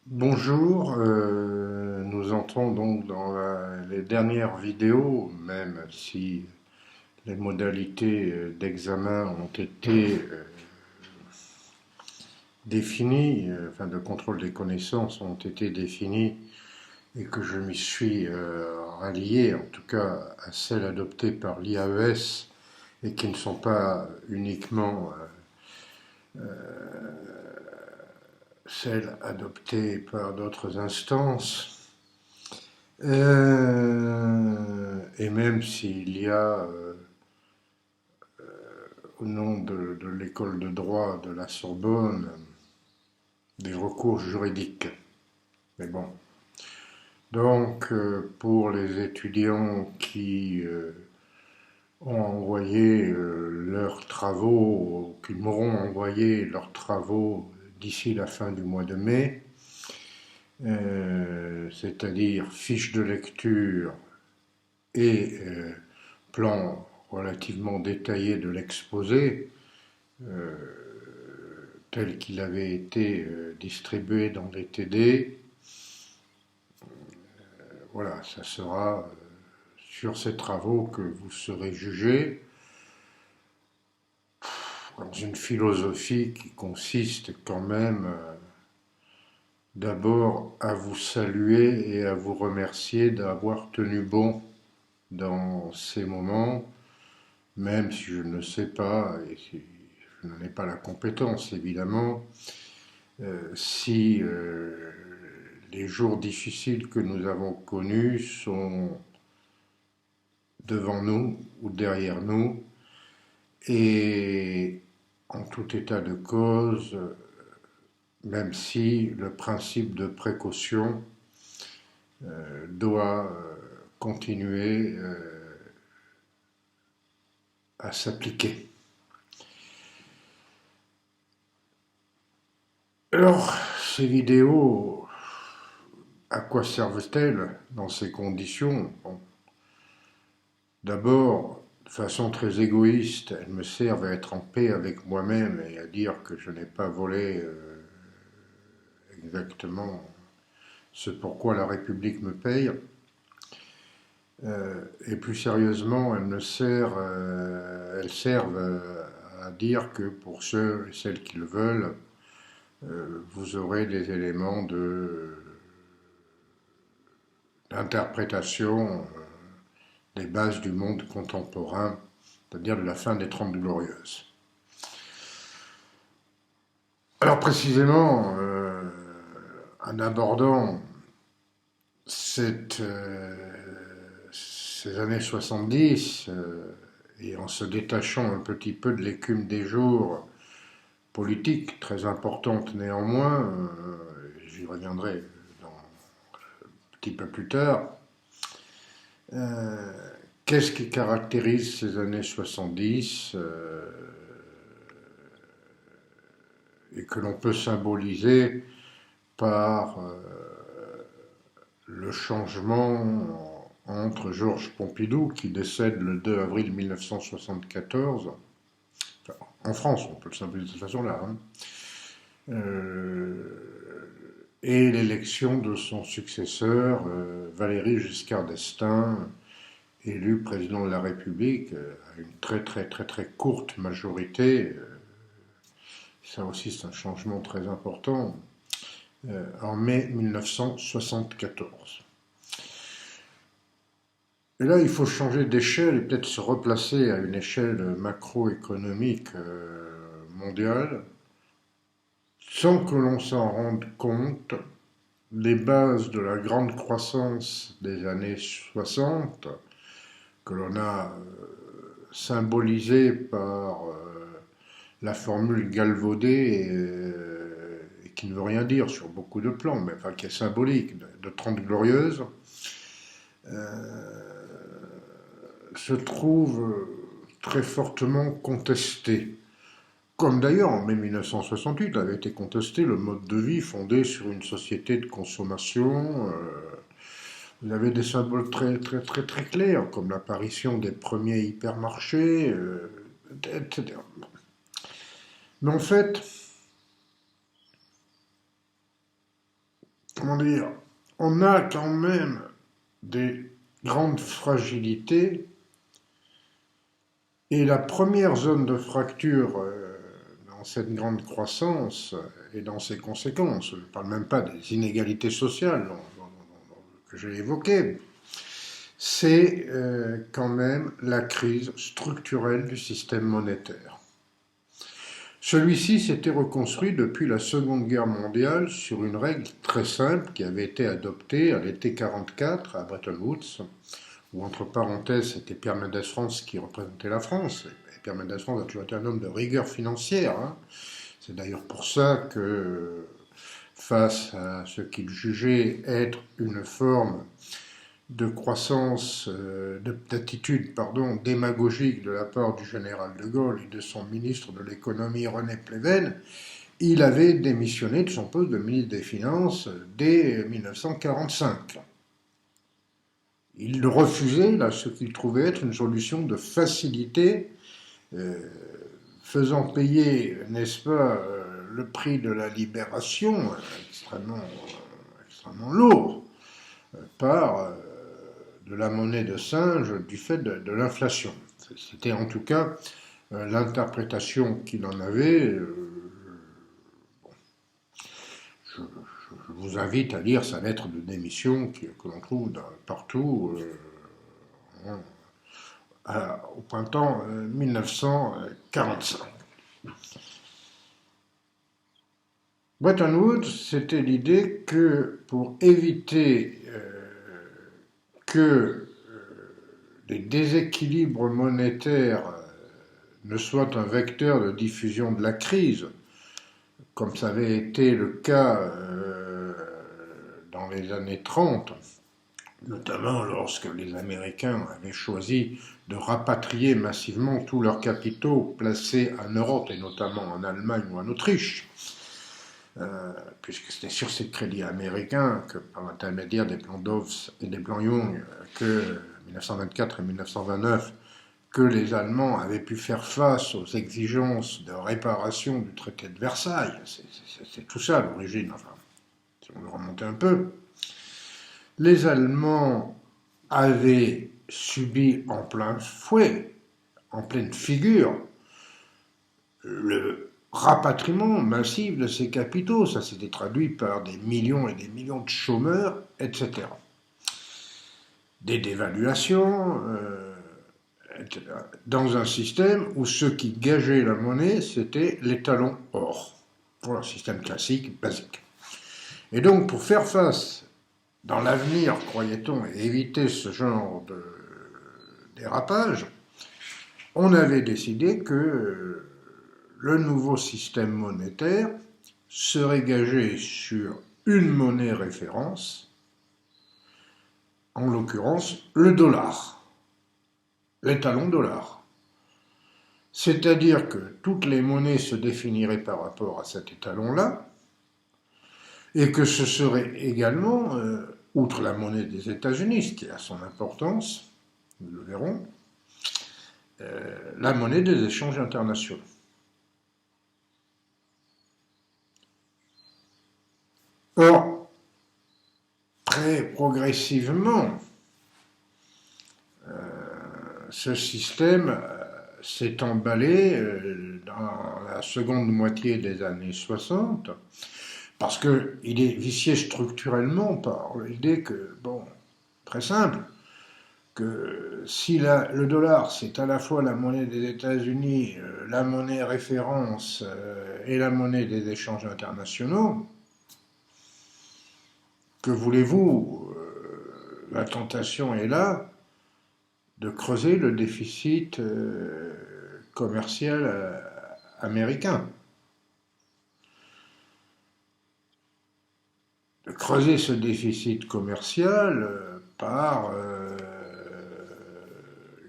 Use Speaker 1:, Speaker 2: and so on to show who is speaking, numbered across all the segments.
Speaker 1: Bonjour, nous entrons donc dans les dernières vidéos, même si les modalités d'examen ont été définies, enfin de contrôle des connaissances ont été définies et que je m'y suis rallié, en tout cas à celles adoptées par l'IAES et qui ne sont pas uniquement celles adoptées par d'autres instances. Et même s'il y a, au nom de l'école de droit de la Sorbonne, des recours juridiques. Mais bon. Donc, pour les étudiants qui ont envoyé leurs travaux, qui m'auront envoyé leurs travaux d'ici la fin du mois de mai, c'est-à-dire fiche de lecture et plan relativement détaillé de l'exposé, euh, tel qu'il avait été distribué dans les TD. Voilà, ça sera sur ces travaux que vous serez jugé dans une philosophie qui consiste quand même d'abord à vous saluer et à vous remercier d'avoir tenu bon dans ces moments, même si je ne sais pas, et si je n'en ai pas la compétence évidemment, si les jours difficiles que nous avons connus sont devant nous ou derrière nous, et en tout état de cause, même si le principe de précaution doit continuer à s'appliquer. Alors, ces vidéos, à quoi servent-elles dans ces conditions? Bon, d'abord, de façon très égoïste, elles me servent à être en paix avec moi-même et à dire que je n'ai pas volé exactement ce pourquoi la République me paye. Et plus sérieusement, elles servent à dire que pour ceux et celles qui le veulent, vous aurez des éléments d'interprétation des bases du monde contemporain, c'est-à-dire de la fin des Trente Glorieuses. Alors précisément, en abordant ces années 70 et en se détachant un petit peu de l'écume des jours politiques, très importante néanmoins, j'y reviendrai un petit peu plus tard. Qu'est-ce qui caractérise ces années 70 et que l'on peut symboliser par le changement entre Georges Pompidou, qui décède le 2 avril 1974, enfin, en France, on peut le symboliser de cette façon-là, hein, et l'élection de son successeur, Valéry Giscard d'Estaing, élu président de la République à une très très très très courte majorité. Ça aussi c'est un changement très important, en mai 1974. Et là, il faut changer d'échelle et peut-être se replacer à une échelle macroéconomique mondiale, sans que l'on s'en rende compte. Les bases de la grande croissance des années 60, que l'on a symbolisée par la formule galvaudée et qui ne veut rien dire sur beaucoup de plans, mais enfin qui est symbolique, de 30 glorieuses, se trouve très fortement contestée. Comme d'ailleurs en mai 1968 avait été contesté le mode de vie fondé sur une société de consommation. Vous avez des symboles très très très très clairs, comme l'apparition des premiers hypermarchés, etc. Mais en fait, comment dire, on a quand même des grandes fragilités et la première zone de fracture dans cette grande croissance et dans ses conséquences, je ne parle même pas des inégalités sociales que j'ai évoquées, c'est quand même la crise structurelle du système monétaire. Celui-ci s'était reconstruit depuis la Seconde Guerre mondiale sur une règle très simple qui avait été adoptée à l'été 1944 à Bretton Woods, où entre parenthèses c'était Pierre Mendès France qui représentait la France. Et Pierre Mendès France a toujours été un homme de rigueur financière. Hein. C'est d'ailleurs pour ça que face à ce qu'il jugeait être une forme de croissance, d'attitude démagogique de la part du général de Gaulle et de son ministre de l'économie René Pleven, il avait démissionné de son poste de ministre des Finances dès 1945. Il refusait là, ce qu'il trouvait être une solution de facilité, faisant payer, n'est-ce pas, le prix de la libération, extrêmement lourd, par de la monnaie de singe du fait de l'inflation. C'était en tout cas l'interprétation qu'il en avait. Je vous invite à lire sa lettre de démission que l'on trouve partout au printemps 1945. Bretton Woods, c'était l'idée que pour éviter que les déséquilibres monétaires ne soient un vecteur de diffusion de la crise, comme ça avait été le cas dans les années 30, notamment lorsque les Américains avaient choisi de rapatrier massivement tous leurs capitaux placés en Europe, et notamment en Allemagne ou en Autriche, puisque c'était sur ces crédits américains que, par l'intermédiaire des plans Dawes et des plans Young, que 1924 et 1929, que les Allemands avaient pu faire face aux exigences de réparation du traité de Versailles. C'est tout ça l'origine, enfin, si on veut remonter un peu. Les Allemands avaient subi en plein fouet, en pleine figure, le rapatriement massif de ces capitaux. Ça s'était traduit par des millions et des millions de chômeurs, etc. Des dévaluations, etc. Dans un système où ce qui gageait la monnaie, c'était l'étalon or. Voilà, système classique, basique. Et donc, pour faire face dans l'avenir, croyait-on, et éviter ce genre de dérapage, on avait décidé que le nouveau système monétaire serait gagé sur une monnaie référence, en l'occurrence le dollar, l'étalon dollar. C'est-à-dire que toutes les monnaies se définiraient par rapport à cet étalon-là, et que ce serait également, outre la monnaie des États-Unis, ce qui a son importance, nous le verrons, la monnaie des échanges internationaux. Or, très progressivement, ce système s'est emballé dans la seconde moitié des années 60, parce qu'il est vicié structurellement par l'idée que, bon, très simple, que si le dollar c'est à la fois la monnaie des États-Unis, la monnaie référence et la monnaie des échanges internationaux, que voulez-vous, la tentation est là de creuser le déficit commercial américain. De creuser ce déficit commercial par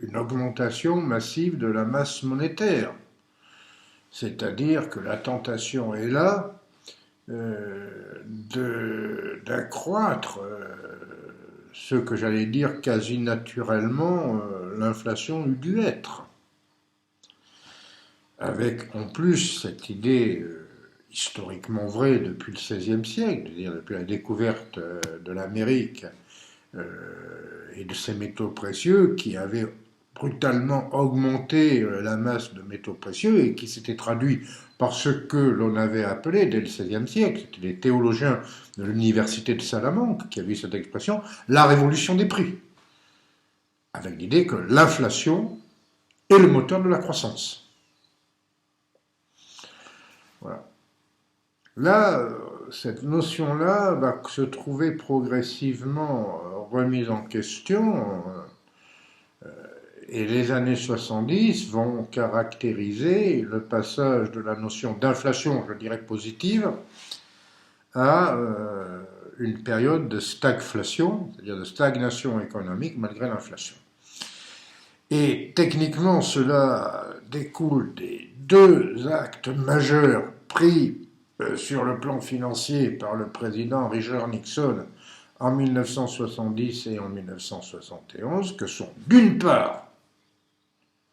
Speaker 1: une augmentation massive de la masse monétaire. C'est-à-dire que la tentation est là d'accroître ce que j'allais dire quasi naturellement l'inflation eût dû être. Avec en plus cette idée historiquement vrai depuis le XVIe siècle, c'est-à-dire depuis la découverte de l'Amérique et de ces métaux précieux qui avaient brutalement augmenté la masse de métaux précieux et qui s'était traduit par ce que l'on avait appelé dès le XVIe siècle, c'était les théologiens de l'université de Salamanque qui avaient cette expression, la révolution des prix, avec l'idée que l'inflation est le moteur de la croissance. Voilà. Là, cette notion-là va se trouver progressivement remise en question et les années 70 vont caractériser le passage de la notion d'inflation, je dirais positive, à une période de stagflation, c'est-à-dire de stagnation économique malgré l'inflation. Et techniquement, cela découle des deux actes majeurs pris sur le plan financier par le président Richard Nixon en 1970 et en 1971, que sont d'une part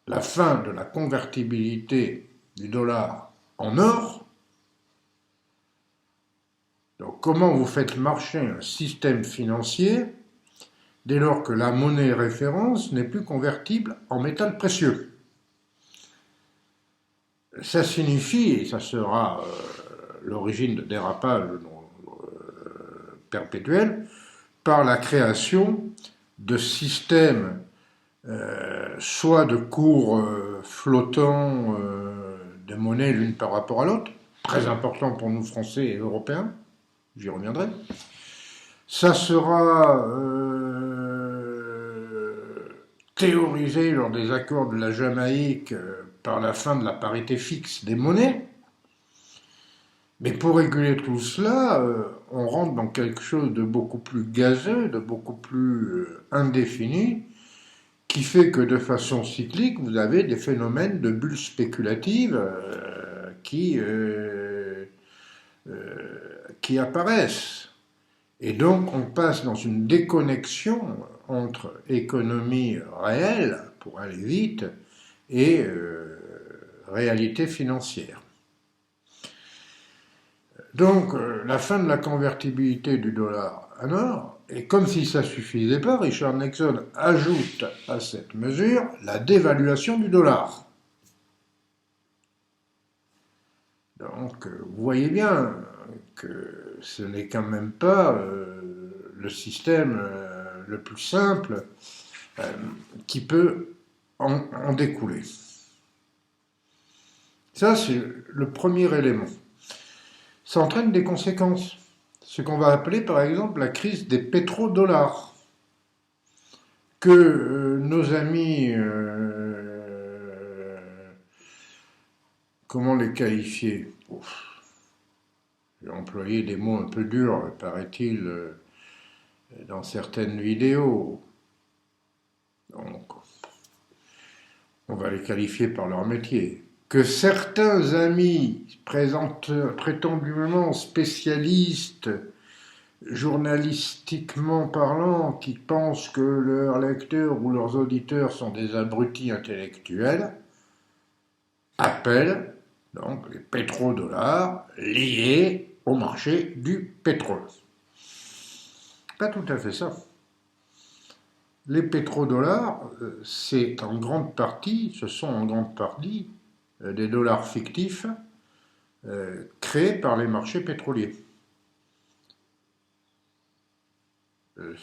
Speaker 1: la fin de la convertibilité du dollar en or. Donc comment vous faites marcher un système financier dès lors que la monnaie référence n'est plus convertible en métal précieux? Ça signifie, et ça sera l'origine de dérapages perpétuels, par la création de systèmes soit de cours flottants de monnaie l'une par rapport à l'autre, très important pour nous Français et Européens, j'y reviendrai. Ça sera théorisé lors des accords de la Jamaïque par la fin de la parité fixe des monnaies. Mais pour réguler tout cela, on rentre dans quelque chose de beaucoup plus gazeux, de beaucoup plus indéfini, qui fait que de façon cyclique, vous avez des phénomènes de bulles spéculatives qui apparaissent. Et donc on passe dans une déconnexion entre économie réelle, pour aller vite, et réalité financière. Donc la fin de la convertibilité du dollar en or, et comme si ça ne suffisait pas, Richard Nixon ajoute à cette mesure la dévaluation du dollar. Donc vous voyez bien que ce n'est quand même pas le système le plus simple qui peut en découler. Ça, c'est le premier élément. Ça entraîne des conséquences. Ce qu'on va appeler par exemple la crise des pétrodollars, que nos amis, comment les qualifier? J'ai employé des mots un peu durs, paraît-il, dans certaines vidéos. Donc, on va les qualifier par leur métier. Que certains amis prétendument spécialistes, journalistiquement parlant, qui pensent que leurs lecteurs ou leurs auditeurs sont des abrutis intellectuels, appellent donc les pétrodollars liés au marché du pétrole. Pas tout à fait ça. Les pétrodollars, ce sont en grande partie des dollars fictifs créés par les marchés pétroliers.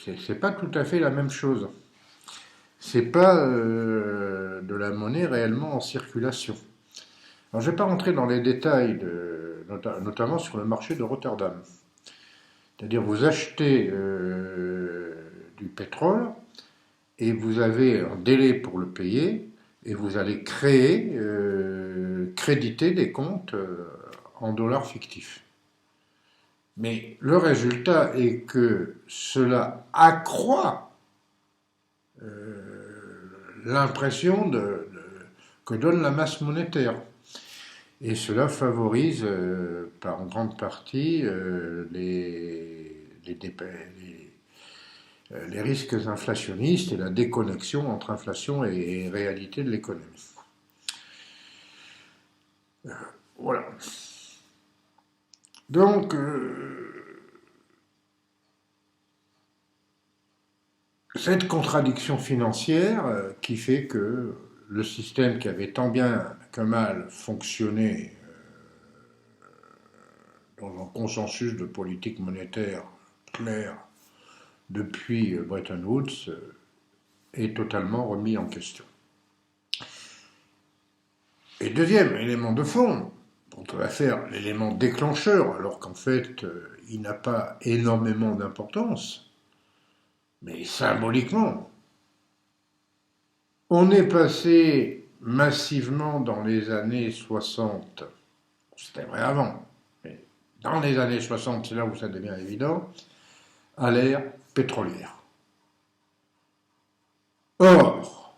Speaker 1: C'est pas tout à fait la même chose. C'est pas de la monnaie réellement en circulation. Alors, je ne vais pas rentrer dans les détails, notamment sur le marché de Rotterdam. C'est-à-dire, vous achetez du pétrole et vous avez un délai pour le payer et vous allez créditer des comptes en dollars fictifs. Mais le résultat est que cela accroît l'impression que donne la masse monétaire. Et cela favorise en grande partie les risques inflationnistes et la déconnexion entre inflation et réalité de l'économie. Voilà. Donc, cette contradiction financière qui fait que le système qui avait tant bien que mal fonctionné dans un consensus de politique monétaire clair depuis Bretton Woods est totalement remis en question. Et deuxième élément de fond, dont on va faire l'élément déclencheur, alors qu'en fait il n'a pas énormément d'importance, mais symboliquement, on est passé massivement dans les années 60, c'était vrai avant, mais dans les années 60, c'est là où ça devient évident, à l'ère pétrolière. Or,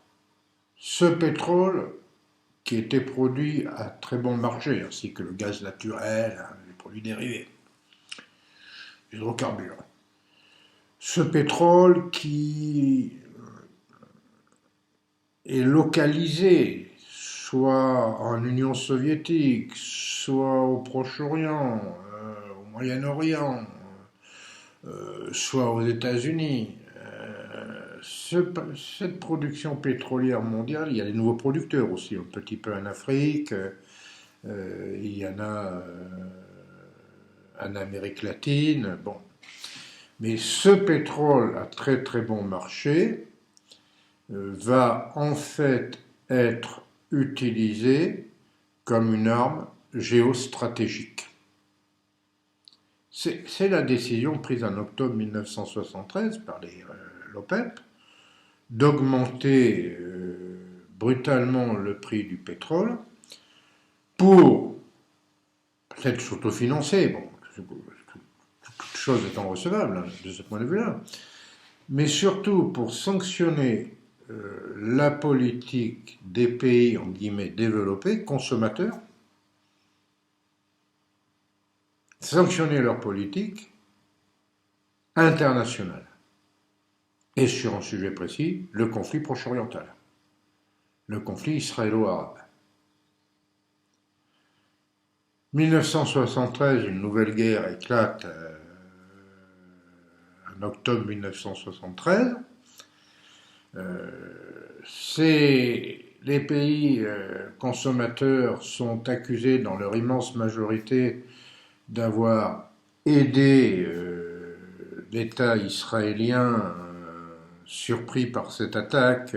Speaker 1: ce pétrole qui était produit à très bon marché, ainsi que le gaz naturel, les produits dérivés, les hydrocarbures, ce pétrole qui est localisé soit en Union soviétique, soit au Proche-Orient, au Moyen-Orient, soit aux États-Unis. Cette production pétrolière mondiale, il y a des nouveaux producteurs aussi, un petit peu en Afrique, il y en a en Amérique latine, bon. Mais ce pétrole à très très bon marché va en fait être utilisé comme une arme géostratégique. C'est la décision prise en octobre 1973 par l'OPEP d'augmenter brutalement le prix du pétrole pour peut-être s'autofinancer, bon, toute chose étant recevable de ce point de vue-là, mais surtout pour sanctionner la politique des pays, en guillemets, développés, consommateurs, sanctionner leur politique internationale. Et sur un sujet précis, le conflit proche-oriental, le conflit israélo-arabe. 1973, une nouvelle guerre éclate en octobre 1973. Les pays consommateurs sont accusés dans leur immense majorité d'avoir aidé l'État israélien surpris par cette attaque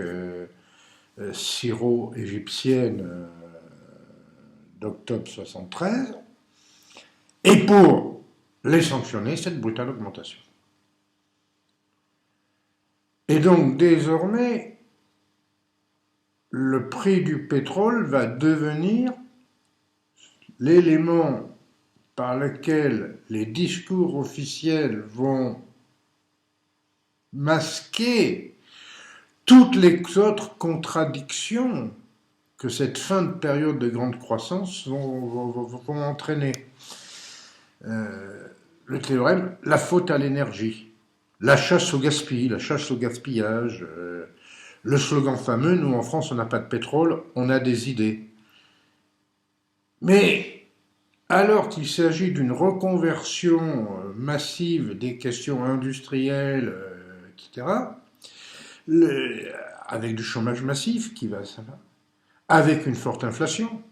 Speaker 1: syro-égyptienne d'octobre 73, et pour les sanctionner, cette brutale augmentation. Et donc désormais, le prix du pétrole va devenir l'élément par lequel les discours officiels vont masquer toutes les autres contradictions que cette fin de période de grande croissance vont entraîner. Le théorème, la faute à l'énergie, la chasse au gaspillage, le slogan fameux, nous en France on n'a pas de pétrole, on a des idées. Mais alors qu'il s'agit d'une reconversion massive des questions industrielles, etc., avec du chômage massif qui va, ça va, avec une forte inflation,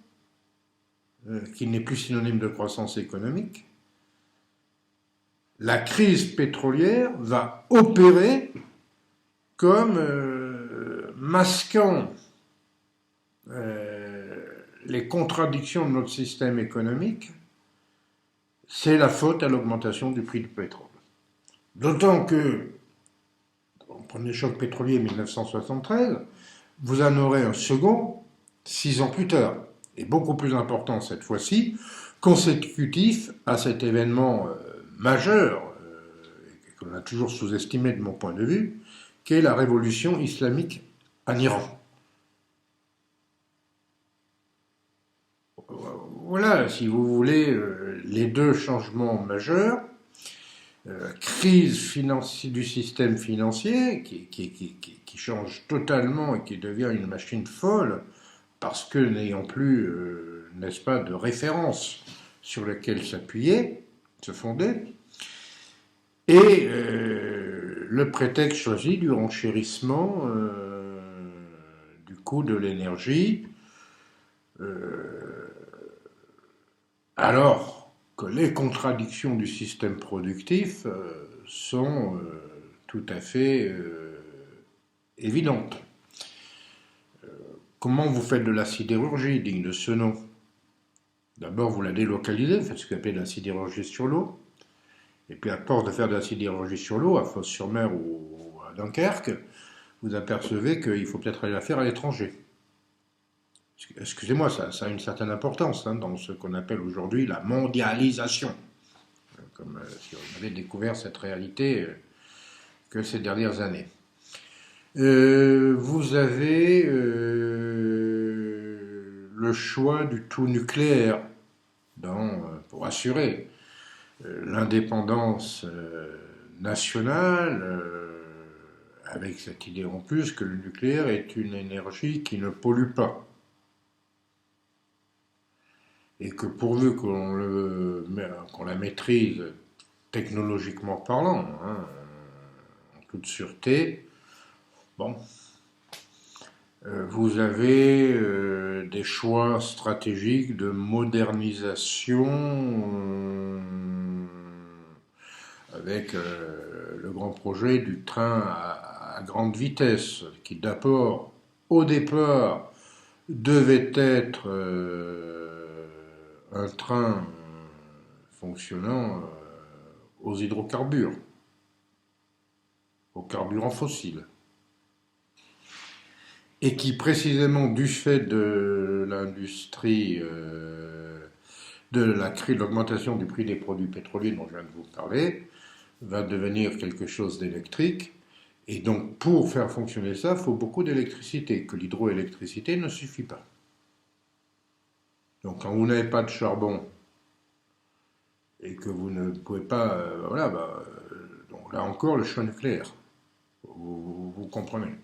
Speaker 1: qui n'est plus synonyme de croissance économique, la crise pétrolière va opérer comme masquant les contradictions de notre système économique. C'est la faute à l'augmentation du prix du pétrole. D'autant que, au premier choc pétrolier 1973, vous en aurez un second 6 ans plus tard, et beaucoup plus important cette fois-ci, consécutif à cet événement majeur, qu'on a toujours sous-estimé de mon point de vue, qu'est la révolution islamique en Iran. Voilà, si vous voulez, les deux changements majeurs, crise du système financier qui change totalement et qui devient une machine folle parce que n'ayant plus, n'est-ce pas, de référence sur laquelle s'appuyer, se fonder. Et le prétexte choisi du renchérissement du coût de l'énergie, alors que les contradictions du système productif sont tout à fait évidentes. Comment vous faites de la sidérurgie digne de ce nom? D'abord, vous la délocalisez, vous faites ce qu'on appelle de la sidérurgie sur l'eau. Et puis, à force de faire de la sidérurgie sur l'eau, à Fos-sur-Mer ou à Dunkerque, vous apercevez qu'il faut peut-être aller la faire à l'étranger. Excusez-moi, ça a une certaine importance dans ce qu'on appelle aujourd'hui la mondialisation. Comme si on avait découvert cette réalité que ces dernières années. Vous avez le choix du tout nucléaire pour assurer l'indépendance nationale, avec cette idée en plus que le nucléaire est une énergie qui ne pollue pas. Et que pourvu qu'on la maîtrise technologiquement parlant, en toute sûreté, bon, vous avez des choix stratégiques de modernisation avec le grand projet du train à grande vitesse, qui d'abord, au départ, devait être un train fonctionnant aux hydrocarbures, aux carburants fossiles, et qui précisément du fait de l'industrie, de l'augmentation du prix des produits pétroliers dont je viens de vous parler, va devenir quelque chose d'électrique. Et donc, pour faire fonctionner ça, il faut beaucoup d'électricité, que l'hydroélectricité ne suffit pas. Donc, quand vous n'avez pas de charbon et que vous ne pouvez pas, donc là encore, le choix nucléaire. Vous comprenez.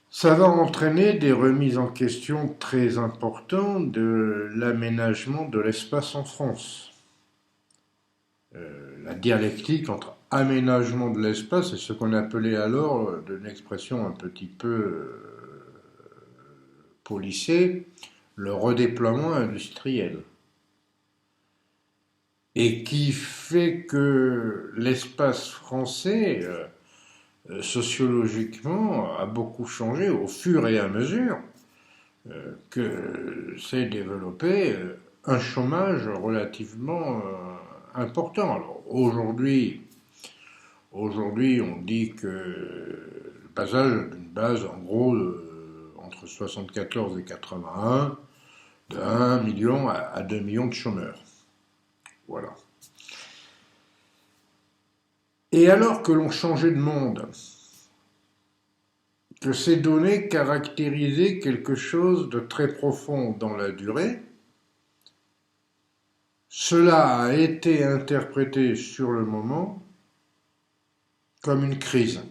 Speaker 1: Ça va entraîner des remises en question très importantes de l'aménagement de l'espace en France. La dialectique entre aménagement de l'espace et ce qu'on appelait alors, d'une expression un petit peu policée, le redéploiement industriel. Et qui fait que l'espace français, sociologiquement, a beaucoup changé au fur et à mesure que s'est développé un chômage relativement important. Alors aujourd'hui, on dit que le passage d'une base, en gros, entre 74 et 81, de 1 million à 2 millions de chômeurs. Voilà. Et alors que l'on changeait de monde, que ces données caractérisaient quelque chose de très profond dans la durée, cela a été interprété sur le moment comme une crise,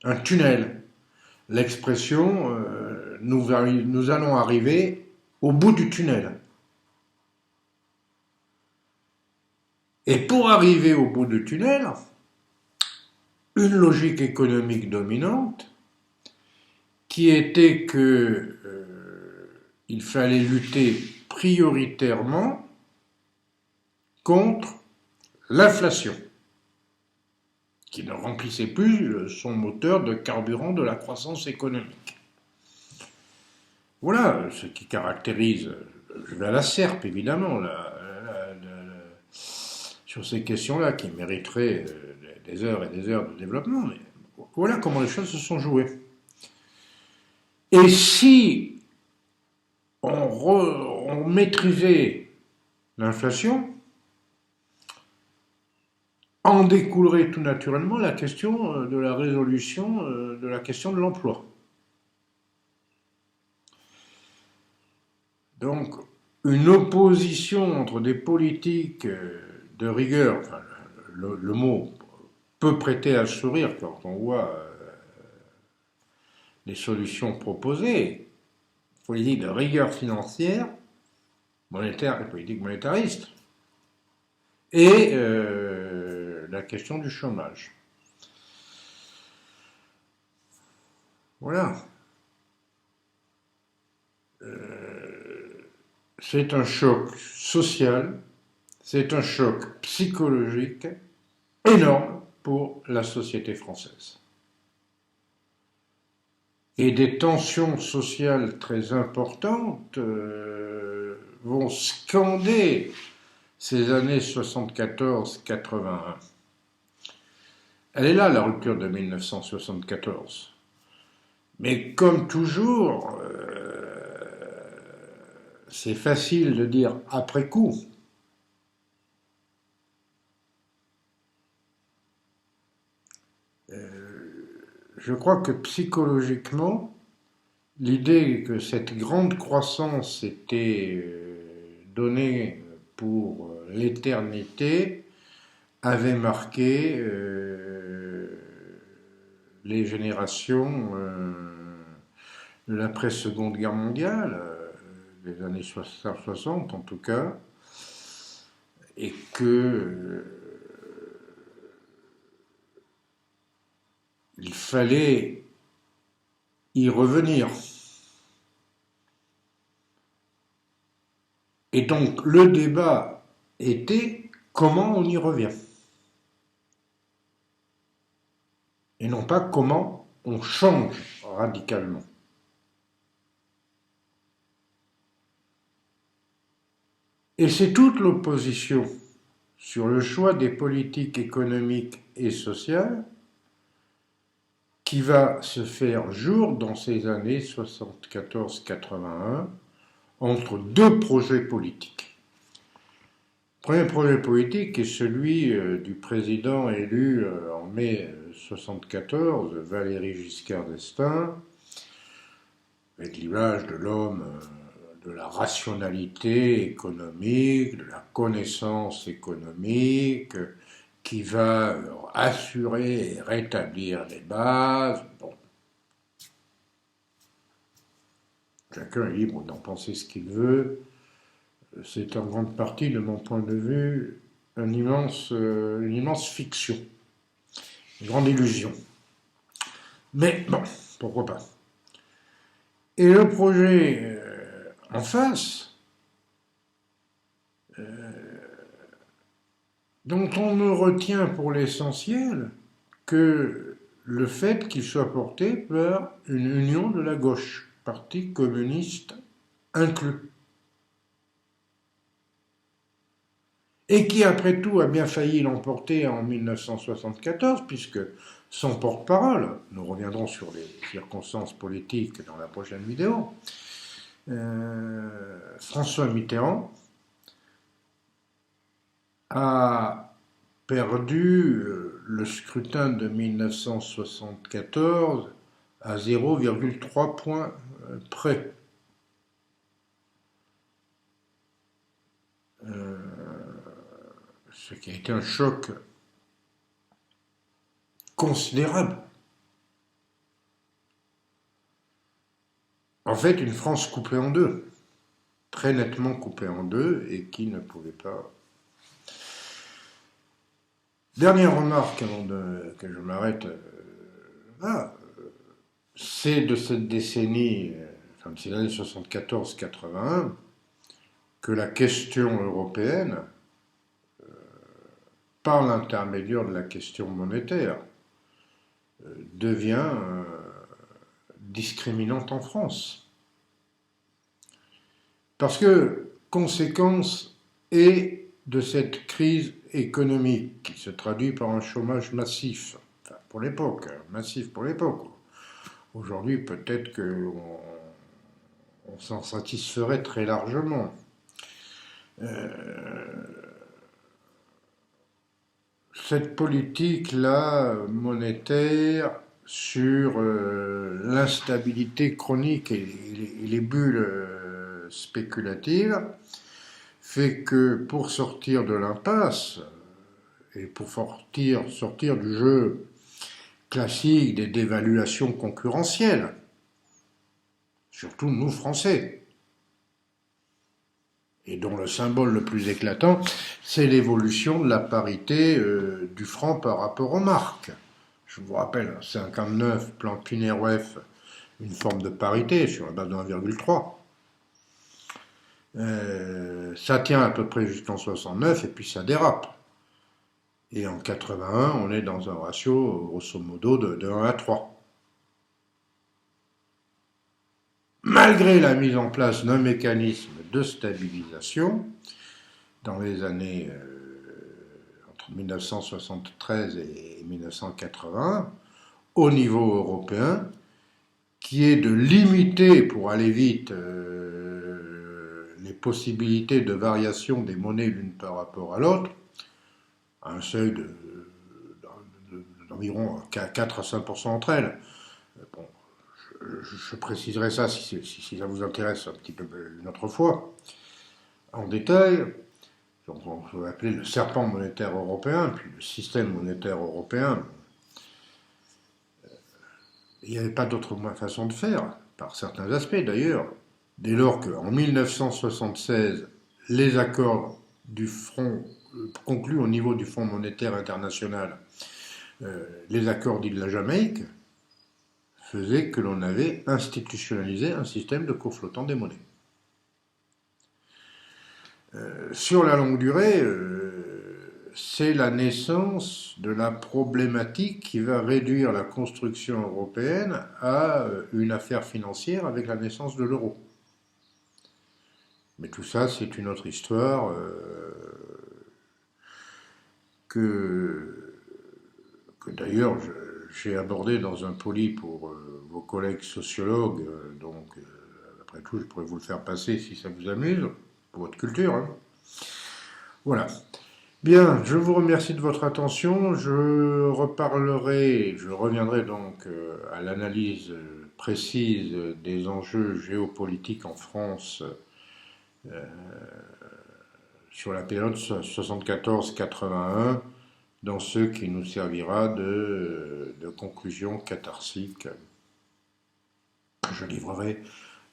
Speaker 1: un tunnel. L'expression nous allons arriver au bout du tunnel. Et pour arriver au bout du tunnel, une logique économique dominante qui était que il fallait lutter prioritairement contre l'inflation, qui ne remplissait plus son moteur de carburant de la croissance économique. Voilà ce qui caractérise, je vais à la serpe évidemment, sur ces questions-là qui mériteraient des heures et des heures de développement, mais voilà comment les choses se sont jouées. Et si on maîtrisait l'inflation, en découlerait tout naturellement la question de la résolution de la question de l'emploi. Donc, une opposition entre des politiques de rigueur, enfin, le mot peut prêter à le sourire quand on voit les solutions proposées, politique de rigueur financière, monétaire et politique monétariste, et la question du chômage. Voilà. C'est un choc social, c'est un choc psychologique énorme pour la société française. Et des tensions sociales très importantes vont scander ces années 74-81. Elle est là, la rupture de 1974. Mais comme toujours, c'est facile de dire après coup. Je crois que psychologiquement, l'idée que cette grande croissance était donnée pour l'éternité avait marqué les générations de l'après-Seconde Guerre mondiale, des années 60 en tout cas, et que il fallait y revenir. Et donc le débat était comment on y revient. Et non pas comment on change radicalement. Et c'est toute l'opposition sur le choix des politiques économiques et sociales qui va se faire jour dans ces années 74-81 entre deux projets politiques. Le premier projet politique est celui du président élu en mai 74, Valéry Giscard d'Estaing, avec l'image de l'homme de la rationalité économique, de la connaissance économique, qui va assurer et rétablir les bases. Bon. Chacun est libre d'en penser ce qu'il veut. C'est en grande partie, de mon point de vue, une immense fiction, une grande illusion. Mais bon, pourquoi pas. Et le projet en face, dont on ne retient pour l'essentiel que le fait qu'il soit porté par une union de la gauche, parti communiste inclus. Et qui, après tout, a bien failli l'emporter en 1974, puisque son porte-parole, nous reviendrons sur les circonstances politiques dans la prochaine vidéo, François Mitterrand, a perdu le scrutin de 1974 à 0,3 points près. Ce qui a été un choc considérable. En fait, une France coupée en deux, très nettement coupée en deux, et qui ne pouvait pas... Dernière remarque avant que je m'arrête là, c'est de cette décennie, enfin de ces années 74-81, que la question européenne, par l'intermédiaire de la question monétaire, devient discriminante en France. Parce que, conséquence est de cette crise économique qui se traduit par un chômage massif, enfin pour l'époque, massif pour l'époque. Aujourd'hui, peut-être qu'on s'en satisferait très largement. Cette politique-là, monétaire, sur l'instabilité chronique et les bulles spéculatives, fait que pour sortir de l'impasse et pour sortir du jeu classique des dévaluations concurrentielles, surtout nous Français, et dont le symbole le plus éclatant, c'est l'évolution de la parité du franc par rapport aux marques. Je vous rappelle, 59, plan Pinet-Rueff, une forme de parité sur la base de 1,3. Ça tient à peu près jusqu'en 69 et puis ça dérape. Et en 81, on est dans un ratio, grosso modo, de 1 à 3. Malgré la mise en place d'un mécanisme de stabilisation, dans les années entre 1973 et 1980, au niveau européen, qui est de limiter, pour aller vite, les possibilités de variation des monnaies l'une par rapport à l'autre, à un seuil d'environ 4 à 5% entre elles. Bon, je préciserai ça si ça vous intéresse un petit peu une autre fois, en détail. Donc on peut appeler le serpent monétaire européen, puis le système monétaire européen. Il n'y avait pas d'autre façon de faire, par certains aspects d'ailleurs, dès lors qu'en 1976, les accords du front conclus au niveau du Fonds monétaire international, les accords dits de la Jamaïque, faisaient que l'on avait institutionnalisé un système de cours flottant des monnaies. Sur la longue durée, c'est la naissance de la problématique qui va réduire la construction européenne à une affaire financière avec la naissance de l'euro. Mais tout ça, c'est une autre histoire que d'ailleurs j'ai abordée dans un poly pour vos collègues sociologues. Donc, après tout, je pourrais vous le faire passer si ça vous amuse, pour votre culture. Hein. Voilà. Bien, je vous remercie de votre attention. Je reviendrai donc à l'analyse précise des enjeux géopolitiques en France sur la période 74-81, dans ce qui nous servira de conclusion catharsique que je livrerai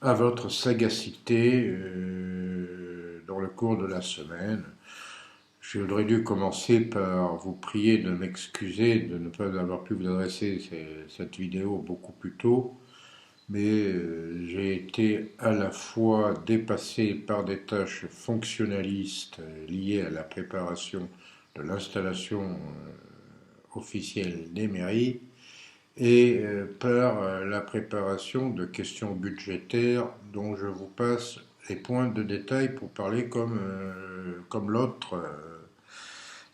Speaker 1: à votre sagacité dans le cours de la semaine. J'aurais dû commencer par vous prier de m'excuser de ne pas avoir pu vous adresser cette vidéo beaucoup plus tôt, mais j'ai été à la fois dépassé par des tâches fonctionnalistes liées à la préparation de l'installation officielle des mairies et par la préparation de questions budgétaires dont je vous passe les points de détail pour parler comme l'autre,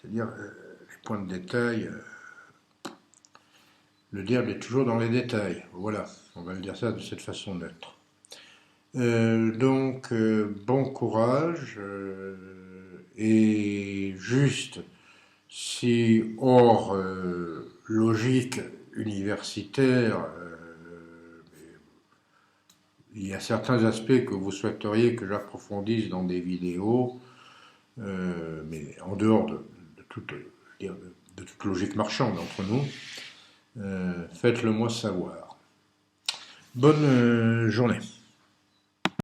Speaker 1: c'est-à-dire les points de détail, le diable est toujours dans les détails, voilà, on va le dire ça de cette façon neutre. Donc, bon courage, et juste, si hors logique universitaire, il y a certains aspects que vous souhaiteriez que j'approfondisse dans des vidéos, mais en dehors de toute logique marchande entre nous, faites-le moi savoir. Bonne journée.